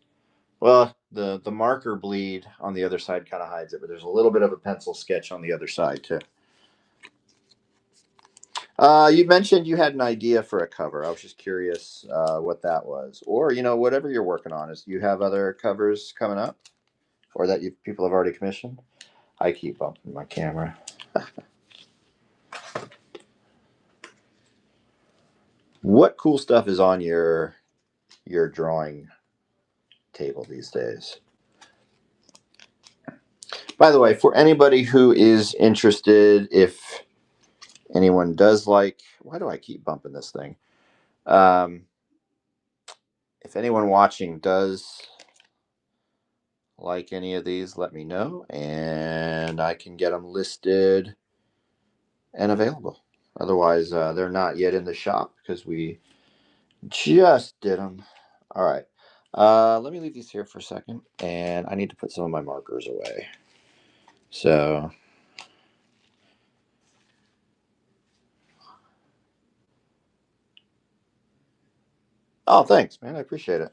Well, the marker bleed on the other side kind of hides it, but there's a little bit of a pencil sketch on the other side too. You mentioned you had an idea for a cover. I was just curious what that was, or whatever you're working on. Is you have other covers coming up, or that people have already commissioned? I keep bumping my camera. What cool stuff is on your drawing table these days? By the way, for anybody who is interested, if anyone does like, why do I keep bumping this thing? If anyone watching does like any of these, let me know, and I can get them listed and available. Otherwise, they're not yet in the shop because we just did them. All right. Let me leave these here for a second, and I need to put some of my markers away. So, oh, thanks, man. I appreciate it.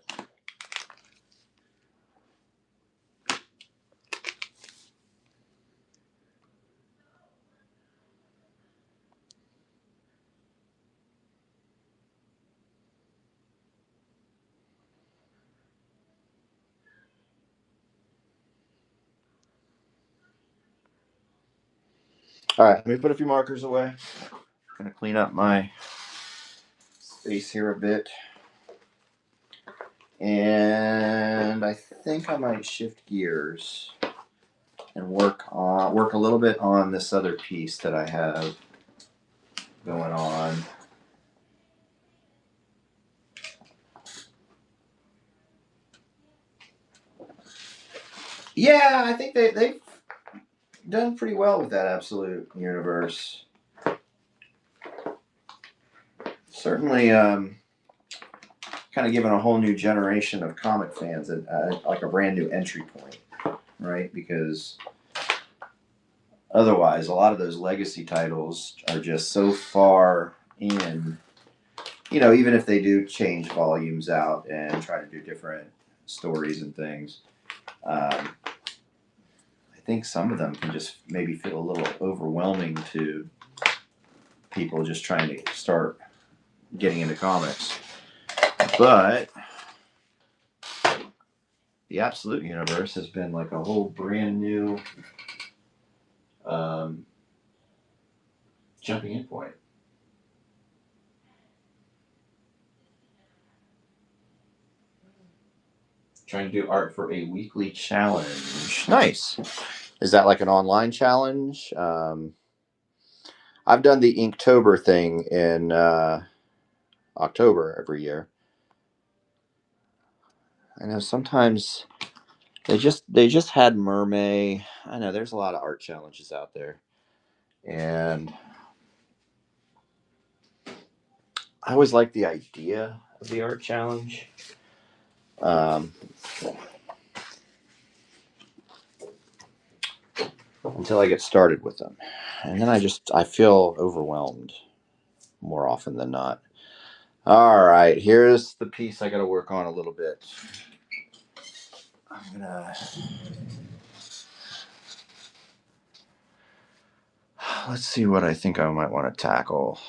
All right, let me put a few markers away. I'm gonna clean up my space here a bit, and I think I might shift gears and work a little bit on this other piece that I have going on. Yeah, I think they've done pretty well with that Absolute universe. Certainly, kind of given a whole new generation of comic fans like a brand new entry point, right? Because otherwise, a lot of those legacy titles are just so far in even if they do change volumes out and try to do different stories and things, I think some of them can just maybe feel a little overwhelming to people just trying to start getting into comics. But the Absolute Universe has been like a whole brand new jumping in point. Trying to do art for a weekly challenge. Nice. Is that like an online challenge? I've done the Inktober thing in October every year. I know sometimes they just had Mermaid. I know there's a lot of art challenges out there, and I always like the idea of the art challenge. Um, until I get started with them, and then I feel overwhelmed more often than not. All right, here's the piece I got to work on a little bit. I'm gonna let's see what I think I might want to tackle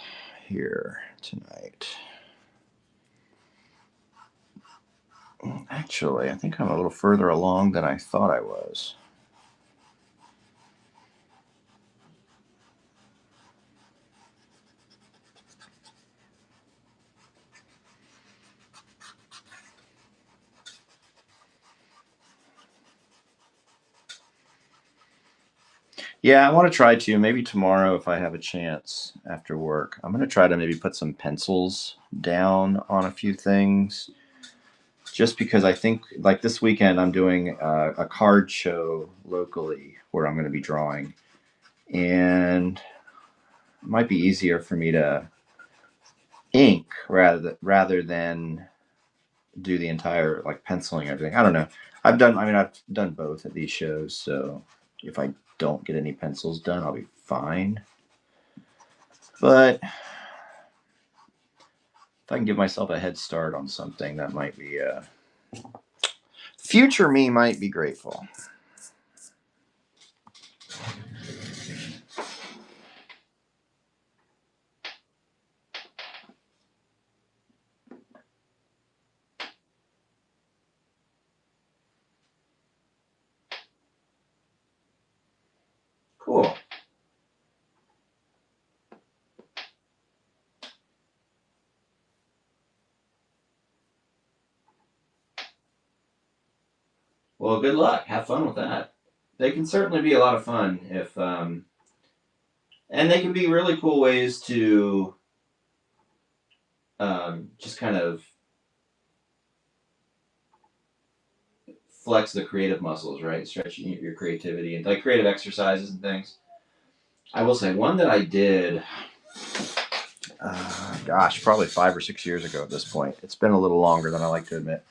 here tonight. Actually, I think I'm a little further along than I thought I was. Yeah, I want to try to. Maybe tomorrow, if I have a chance after work, I'm going to try to maybe put some pencils down on a few things. Just because I think, like this weekend, I'm doing a card show locally where I'm going to be drawing. And it might be easier for me to ink rather than do the entire like penciling everything. I don't know. I've done both at these shows, so if I don't get any pencils done, I'll be fine. But if I can give myself a head start on something, that might be future me might be grateful. Cool. Well, good luck. Have fun with that. They can certainly be a lot of fun if and they can be really cool ways to just kind of flex the creative muscles, right? Stretching your creativity and like creative exercises and things. I will say one that I did, gosh, probably 5 or 6 years ago at this point. It's been a little longer than I like to admit.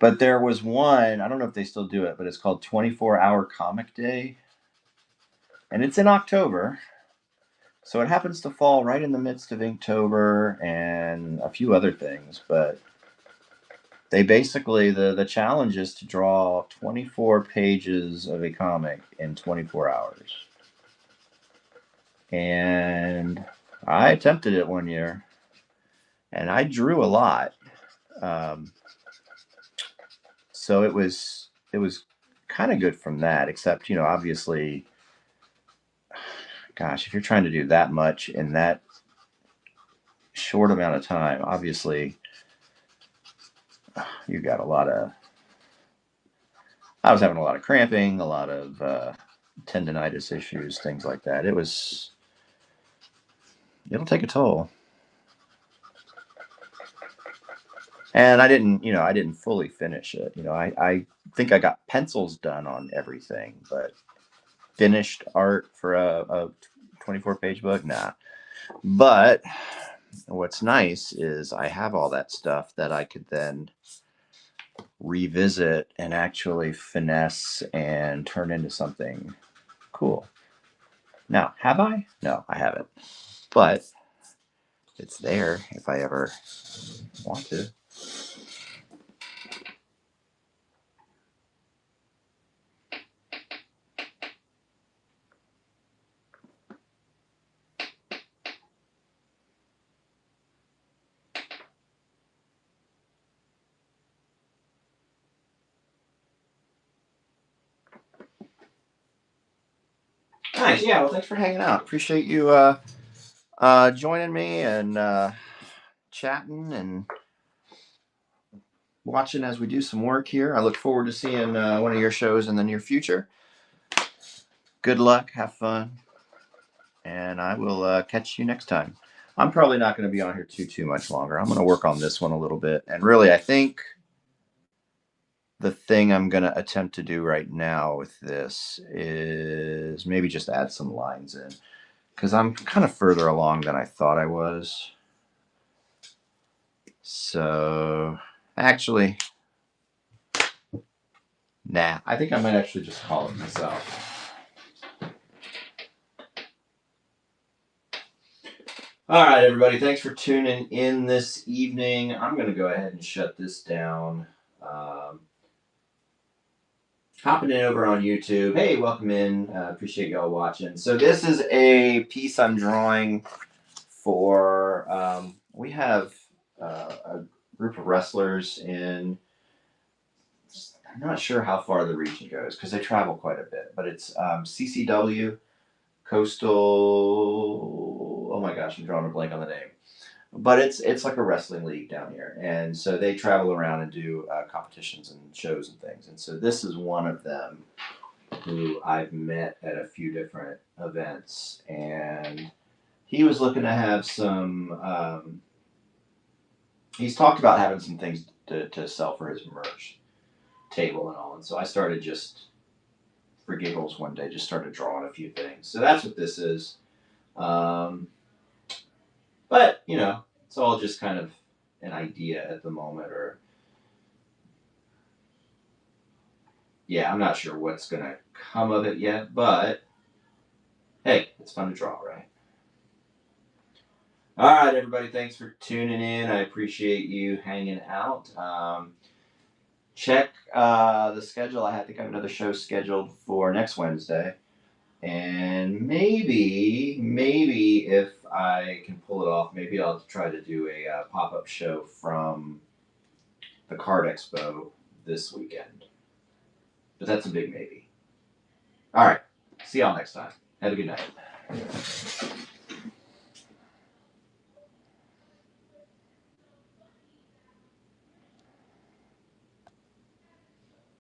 But there was one, I don't know if they still do it, but it's called 24-Hour Comic Day. And it's in October. So it happens to fall right in the midst of Inktober and a few other things. But they basically, the challenge is to draw 24 pages of a comic in 24 hours. And I attempted it one year, and I drew a lot. Um, so it was kind of good from that, except obviously, gosh, if you're trying to do that much in that short amount of time, obviously you got a lot of. I was having a lot of cramping, a lot of tendonitis issues, things like that. It'll take a toll. And I didn't fully finish it. I think I got pencils done on everything, but finished art for a 24-page book, nah. But what's nice is I have all that stuff that I could then revisit and actually finesse and turn into something cool. Now, have I? No, I haven't. But it's there if I ever want to. Nice. Yeah. Well, thanks for hanging out. Appreciate you joining me and chatting and watching as we do some work here. I look forward to seeing one of your shows in the near future. Good luck. Have fun. And I will catch you next time. I'm probably not going to be on here too much longer. I'm going to work on this one a little bit. And really, I think the thing I'm going to attempt to do right now with this is maybe just add some lines in, because I'm kind of further along than I thought I was. So actually, nah, I think I might actually just call it myself. All right, everybody, thanks for tuning in this evening. I'm going to go ahead and shut this down. Hopping in over on YouTube. Hey, welcome in. Appreciate y'all watching. So this is a piece I'm drawing for. We have a group of wrestlers in. I'm not sure how far the region goes because they travel quite a bit, but it's CCW Coastal. Oh my gosh, I'm drawing a blank on the name. But it's like a wrestling league down here, and so they travel around and do competitions and shows and things. And so this is one of them who I've met at a few different events, and he was looking to have some. He's talked about having some things to sell for his merch table and all, and so I started just for giggles one day, just started drawing a few things. So that's what this is. But you know, it's all just kind of an idea at the moment, or yeah, I'm not sure what's gonna come of it yet, but hey, it's fun to draw, right? All right, everybody, thanks for tuning in. I appreciate you hanging out. Check the schedule. I think I have another show scheduled for next Wednesday. And maybe if I can pull it off, maybe I'll try to do a pop-up show from the Card Expo this weekend. But that's a big maybe. All right. See y'all next time. Have a good night.